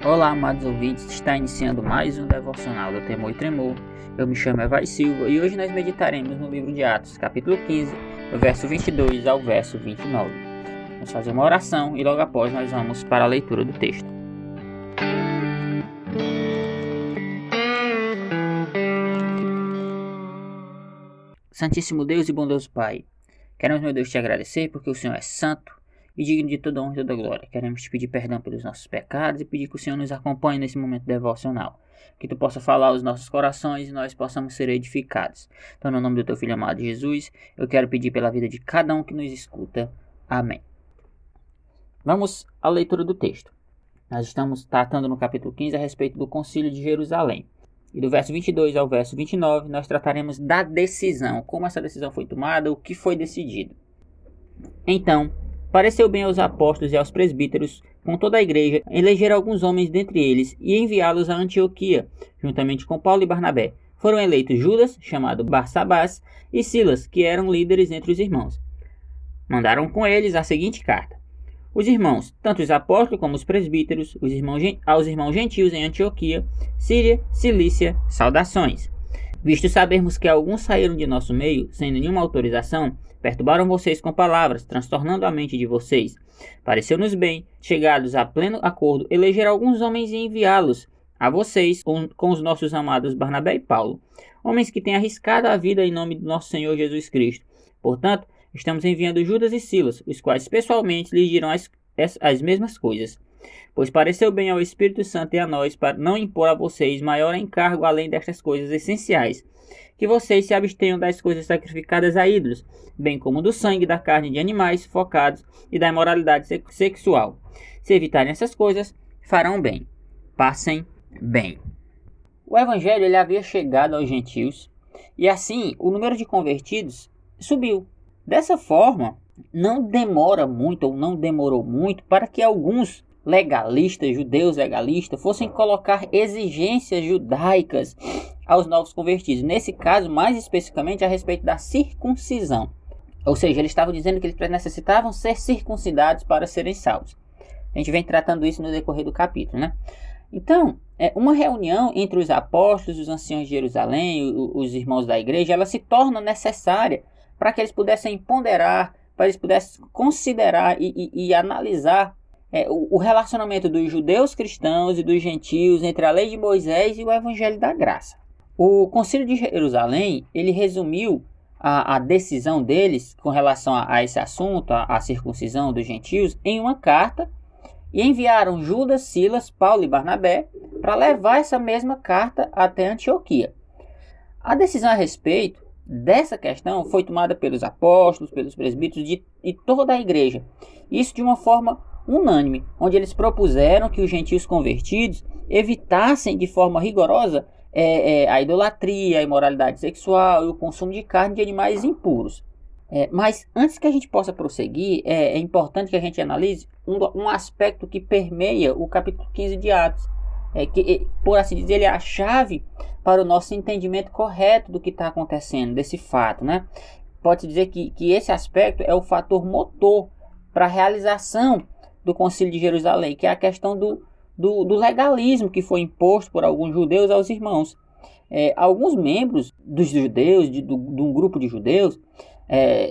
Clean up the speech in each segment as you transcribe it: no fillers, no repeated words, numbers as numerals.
Olá, amados ouvintes, está iniciando mais um devocional do Temor e Tremor. Eu me chamo Evai Silva e hoje nós meditaremos no livro de Atos, capítulo 15, do verso 22 ao verso 29. Vamos fazer uma oração e logo após nós vamos para a leitura do texto. Santíssimo Deus e bondoso Pai, queremos, meu Deus, te agradecer porque o Senhor é santo e digno de toda honra e toda glória. Queremos te pedir perdão pelos nossos pecados e pedir que o Senhor nos acompanhe nesse momento devocional. Que tu possa falar aos nossos corações e nós possamos ser edificados. Então, no nome do teu Filho amado Jesus, eu quero pedir pela vida de cada um que nos escuta. Amém. Vamos à leitura do texto. Nós estamos tratando no capítulo 15 a respeito do Concílio de Jerusalém. E do verso 22 ao verso 29, nós trataremos da decisão. Como essa decisão foi tomada, o que foi decidido. Então, pareceu bem aos apóstolos e aos presbíteros, com toda a igreja, eleger alguns homens dentre eles e enviá-los a Antioquia, juntamente com Paulo e Barnabé. Foram eleitos Judas, chamado Barsabás, e Silas, que eram líderes entre os irmãos. Mandaram com eles a seguinte carta: os irmãos, tanto os apóstolos como os presbíteros, aos irmãos gentios em Antioquia, Síria, Cilícia, saudações. Visto sabermos que alguns saíram de nosso meio, sem nenhuma autorização, perturbaram vocês com palavras, transtornando a mente de vocês. Pareceu-nos bem, chegados a pleno acordo, eleger alguns homens e enviá-los a vocês com os nossos amados Barnabé e Paulo, homens que têm arriscado a vida em nome do nosso Senhor Jesus Cristo. Portanto, estamos enviando Judas e Silas, os quais pessoalmente lhes dirão as mesmas coisas. Pois pareceu bem ao Espírito Santo e a nós para não impor a vocês maior encargo além destas coisas essenciais, que vocês se abstenham das coisas sacrificadas a ídolos, bem como do sangue da carne de animais focados e da imoralidade sexual. Se evitarem essas coisas, farão bem. Passem bem. O evangelho ele havia chegado aos gentios e assim o número de convertidos subiu. Dessa forma, não demorou muito para que alguns judeus legalistas, fossem colocar exigências judaicas aos novos convertidos. Nesse caso, mais especificamente, a respeito da circuncisão. Ou seja, eles estavam dizendo que eles necessitavam ser circuncidados para serem salvos. A gente vem tratando isso no decorrer do capítulo, né? Então, uma reunião entre os apóstolos, os anciãos de Jerusalém, os irmãos da igreja, ela se torna necessária para que eles pudessem ponderar, para eles pudessem considerar e analisar o relacionamento dos judeus cristãos e dos gentios entre a lei de Moisés e o evangelho da graça. O Concílio de Jerusalém, ele resumiu a decisão deles com relação a esse assunto, a circuncisão dos gentios, em uma carta, e enviaram Judas, Silas, Paulo e Barnabé para levar essa mesma carta até Antioquia. A decisão a respeito dessa questão foi tomada pelos apóstolos, pelos presbíteros e toda a igreja. Isso de uma forma unânime, onde eles propuseram que os gentios convertidos evitassem de forma rigorosa a idolatria, a imoralidade sexual e o consumo de carne de animais impuros. Mas antes que a gente possa prosseguir, é importante que a gente analise um aspecto que permeia o capítulo 15 de Atos, que, por assim dizer, ele é a chave para o nosso entendimento correto do que está acontecendo, desse fato, né? Pode-se dizer que esse aspecto é o fator motor para a realização do Concílio de Jerusalém, que é a questão do legalismo que foi imposto por alguns judeus aos irmãos. Alguns membros dos judeus, de um grupo de judeus,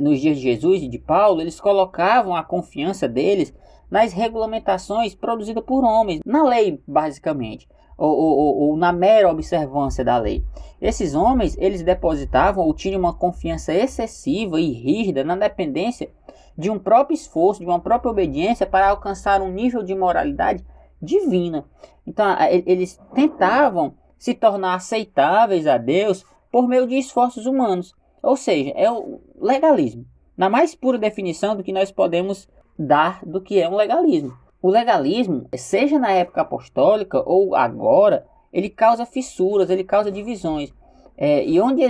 nos dias de Jesus e de Paulo, eles colocavam a confiança deles nas regulamentações produzidas por homens, na lei basicamente, ou na mera observância da lei. Esses homens, eles depositavam ou tinham uma confiança excessiva e rígida na dependência de um próprio esforço, de uma própria obediência para alcançar um nível de moralidade divina. Então, eles tentavam se tornar aceitáveis a Deus por meio de esforços humanos. Ou seja, é o legalismo, na mais pura definição do que nós podemos dar do que é um legalismo. O legalismo, seja na época apostólica ou agora, ele causa fissuras, ele causa divisões. E onde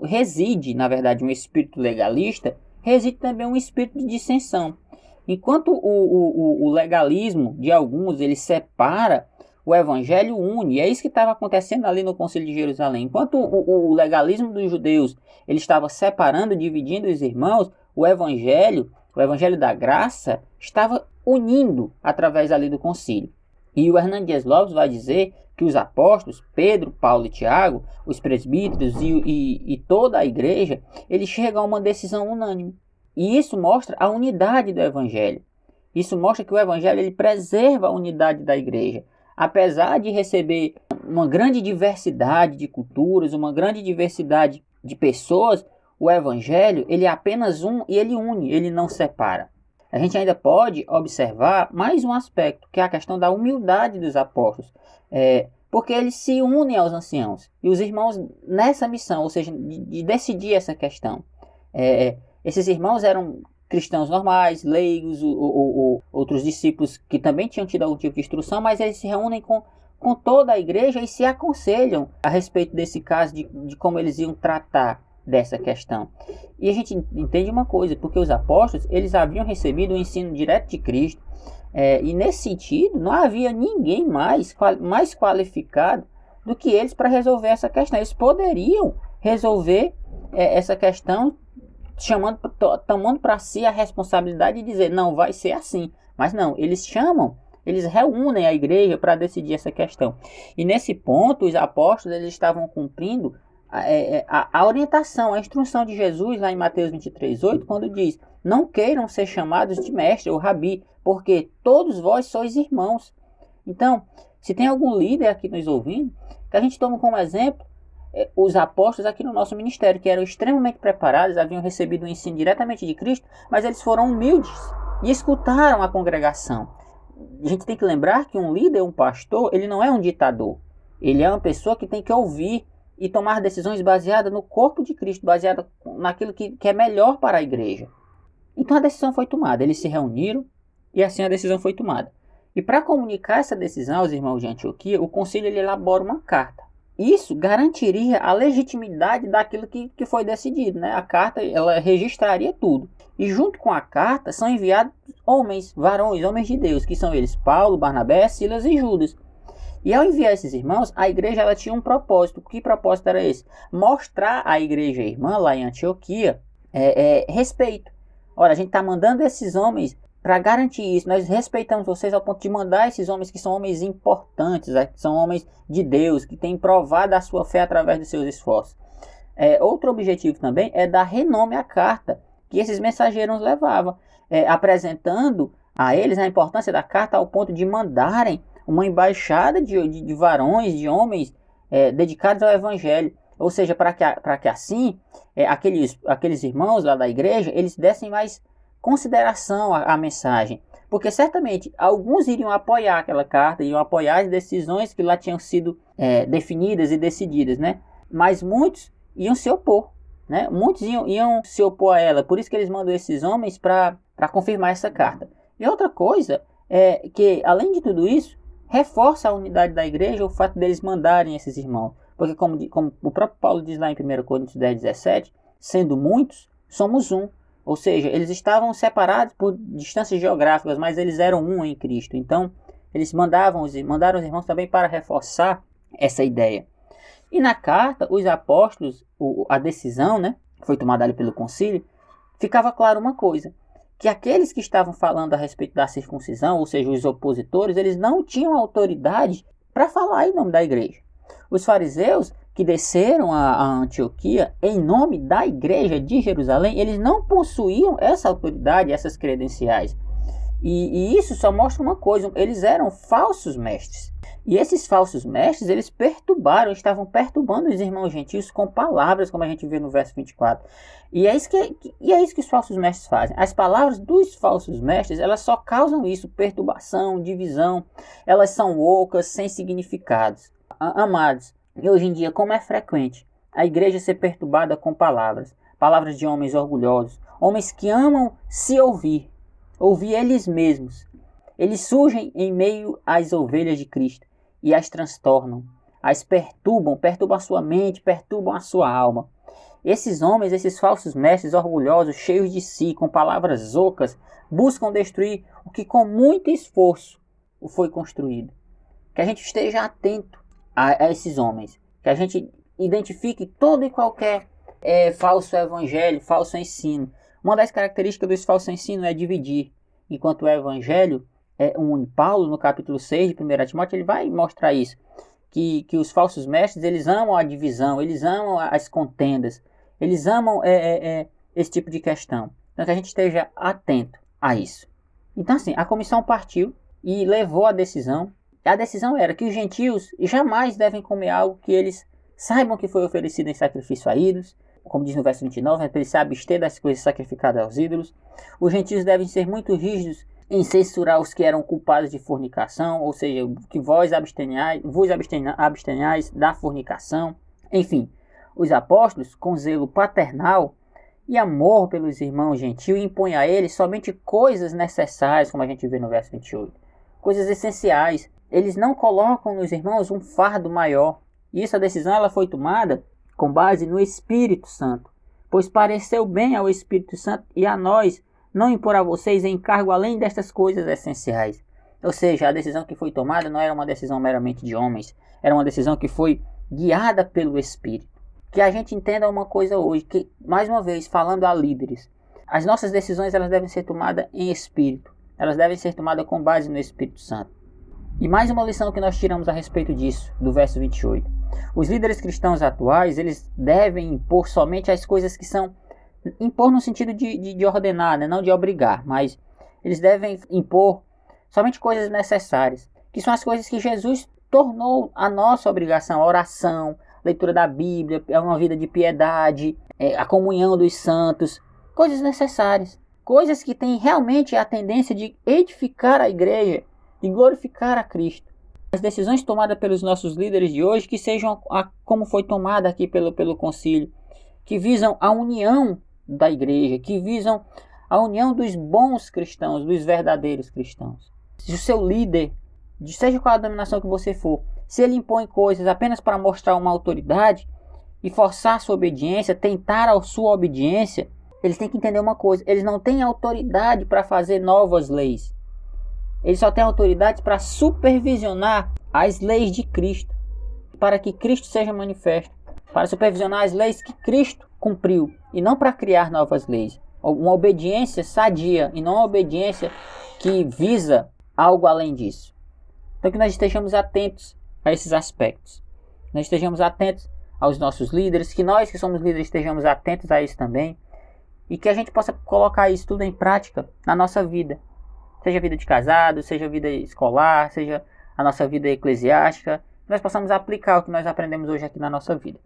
reside, na verdade, um espírito legalista, reside também um espírito de dissensão. Enquanto o legalismo de alguns, ele separa, o evangelho une. E é isso que estava acontecendo ali no Concílio de Jerusalém. Enquanto o legalismo dos judeus, ele estava separando, dividindo os irmãos, o evangelho da graça, estava unindo através ali do concílio. E o Hernando Dias Lopes vai dizer que os apóstolos, Pedro, Paulo e Tiago, os presbíteros e toda a igreja, eles chegam a uma decisão unânime. E isso mostra a unidade do evangelho. Isso mostra que o evangelho ele preserva a unidade da igreja. Apesar de receber uma grande diversidade de culturas, uma grande diversidade de pessoas, o evangelho ele é apenas um e ele une, ele não separa. A gente ainda pode observar mais um aspecto, que é a questão da humildade dos apóstolos. Porque eles se unem aos anciãos. E os irmãos nessa missão, ou seja, de decidir essa questão. Esses irmãos eram cristãos normais, leigos, ou outros discípulos que também tinham tido algum tipo de instrução, mas eles se reúnem com toda a igreja e se aconselham a respeito desse caso, de como eles iam tratar dessa questão. E a gente entende uma coisa, porque os apóstolos, eles haviam recebido o ensino direto de Cristo, e nesse sentido, não havia ninguém mais qualificado do que eles para resolver essa questão. Eles poderiam resolver essa questão tomando para si a responsabilidade de dizer, não, vai ser assim. Mas não, eles reúnem a igreja para decidir essa questão. E nesse ponto, os apóstolos eles estavam cumprindo a orientação, a instrução de Jesus lá em Mateus 23:8, quando diz, não queiram ser chamados de mestre ou rabi, porque todos vós sois irmãos. Então, se tem algum líder aqui nos ouvindo, que a gente toma como exemplo os apóstolos aqui no nosso ministério, que eram extremamente preparados, haviam recebido o ensino diretamente de Cristo, mas eles foram humildes e escutaram a congregação. A gente tem que lembrar que um líder, um pastor, ele não é um ditador. Ele é uma pessoa que tem que ouvir e tomar decisões baseadas no corpo de Cristo, baseadas naquilo que é melhor para a igreja. Então a decisão foi tomada, eles se reuniram e assim a decisão foi tomada. E para comunicar essa decisão aos irmãos de Antioquia, o concílio ele elabora uma carta. Isso garantiria a legitimidade daquilo que foi decidido, né? A carta ela registraria tudo. E junto com a carta são enviados homens de Deus, que são eles Paulo, Barnabé, Silas e Judas. E ao enviar esses irmãos, a igreja ela tinha um propósito. Que propósito era esse? Mostrar à igreja irmã lá em Antioquia respeito. Ora, a gente está mandando esses homens para garantir isso. Nós respeitamos vocês ao ponto de mandar esses homens que são homens importantes, que são homens de Deus, que têm provado a sua fé através dos seus esforços. Outro objetivo também é dar renome à carta que esses mensageiros levavam, apresentando a eles a importância da carta ao ponto de mandarem uma embaixada de varões, de homens dedicados ao evangelho. Ou seja, para que assim aqueles irmãos lá da igreja eles dessem mais consideração à mensagem. Porque certamente alguns iriam apoiar aquela carta, iriam apoiar as decisões que lá tinham sido definidas e decididas, né? Mas muitos iam se opor, né? Muitos iam se opor a ela. Por isso que eles mandam esses homens para confirmar essa carta. E outra coisa é que, além de tudo isso, reforça a unidade da igreja o fato deles mandarem esses irmãos. Porque como o próprio Paulo diz lá em 1 Coríntios 10:17, sendo muitos, somos um. Ou seja, eles estavam separados por distâncias geográficas, mas eles eram um em Cristo. Então, eles mandaram os irmãos também para reforçar essa ideia. E na carta, os apóstolos, a decisão, né, que foi tomada ali pelo concílio, ficava claro uma coisa, que aqueles que estavam falando a respeito da circuncisão, ou seja, os opositores, eles não tinham autoridade para falar em nome da igreja. Os fariseus que desceram a Antioquia em nome da igreja de Jerusalém, eles não possuíam essa autoridade, essas credenciais. E isso só mostra uma coisa, eles eram falsos mestres. E esses falsos mestres, eles estavam perturbando os irmãos gentios com palavras, como a gente vê no verso 24. E é isso que os falsos mestres fazem. As palavras dos falsos mestres, elas só causam isso, perturbação, divisão. Elas são ocas, sem significados. Amados, e hoje em dia, como é frequente a igreja ser perturbada com palavras de homens orgulhosos, homens que amam se ouvir eles mesmos. Eles surgem em meio às ovelhas de Cristo e as transtornam, as perturbam a sua mente, perturbam a sua alma. Esses homens, esses falsos mestres orgulhosos, cheios de si, com palavras ocas, buscam destruir o que com muito esforço foi construído. Que a gente esteja atento a esses homens, que a gente identifique todo e qualquer falso evangelho, falso ensino. Uma das características dos falsos ensinos é dividir, enquanto o evangelho une. Paulo, no capítulo 6 de 1 Timóteo, ele vai mostrar isso. Que os falsos mestres, eles amam a divisão, eles amam as contendas, eles amam esse tipo de questão. Então que a gente esteja atento a isso. Então assim, a comissão partiu e levou a decisão. A decisão era que os gentios jamais devem comer algo que eles saibam que foi oferecido em sacrifício a ídolos, como diz no verso 29, para eles se abster das coisas sacrificadas aos ídolos. Os gentios devem ser muito rígidos em censurar os que eram culpados de fornicação, ou seja, que vos abstenhais da fornicação. Enfim, os apóstolos, com zelo paternal e amor pelos irmãos gentios, impõem a eles somente coisas necessárias, como a gente vê no verso 28, coisas essenciais. Eles não colocam nos irmãos um fardo maior. E essa decisão ela foi tomada com base no Espírito Santo, pois pareceu bem ao Espírito Santo e a nós não impor a vocês encargo além destas coisas essenciais. Ou seja, a decisão que foi tomada não era uma decisão meramente de homens, era uma decisão que foi guiada pelo Espírito. Que a gente entenda uma coisa hoje, que, mais uma vez, falando a líderes, as nossas decisões elas devem ser tomadas em Espírito, elas devem ser tomadas com base no Espírito Santo. E mais uma lição que nós tiramos a respeito disso, do verso 28. Os líderes cristãos atuais, eles devem impor somente as coisas que são, impor no sentido de ordenar, né? Não de obrigar, mas eles devem impor somente coisas necessárias, que são as coisas que Jesus tornou a nossa obrigação, a oração, leitura da Bíblia, uma vida de piedade, a comunhão dos santos, coisas necessárias, coisas que têm realmente a tendência de edificar a igreja, de glorificar a Cristo. As decisões tomadas pelos nossos líderes de hoje, que sejam como foi tomada aqui pelo concílio, que visam a união da igreja, que visam a união dos bons cristãos, dos verdadeiros cristãos. Se o seu líder, seja qual a denominação que você for, se ele impõe coisas apenas para mostrar uma autoridade e forçar a sua obediência, tentar a sua obediência, eles têm que entender uma coisa: eles não têm autoridade para fazer novas leis. Eles só têm autoridade para supervisionar as leis de Cristo, para que Cristo seja manifesto, para supervisionar as leis que Cristo cumpriu, e não para criar novas leis. Uma obediência sadia, e não uma obediência que visa algo além disso. Então que nós estejamos atentos a esses aspectos. Nós estejamos atentos aos nossos líderes, que nós que somos líderes estejamos atentos a isso também, e que a gente possa colocar isso tudo em prática na nossa vida. Seja a vida de casado, seja a vida escolar, seja a nossa vida eclesiástica, nós possamos aplicar o que nós aprendemos hoje aqui na nossa vida.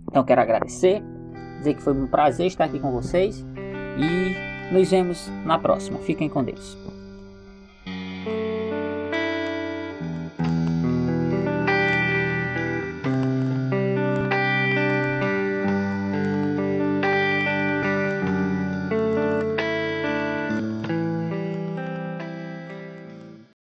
Então quero agradecer, dizer que foi um prazer estar aqui com vocês e nos vemos na próxima. Fiquem com Deus.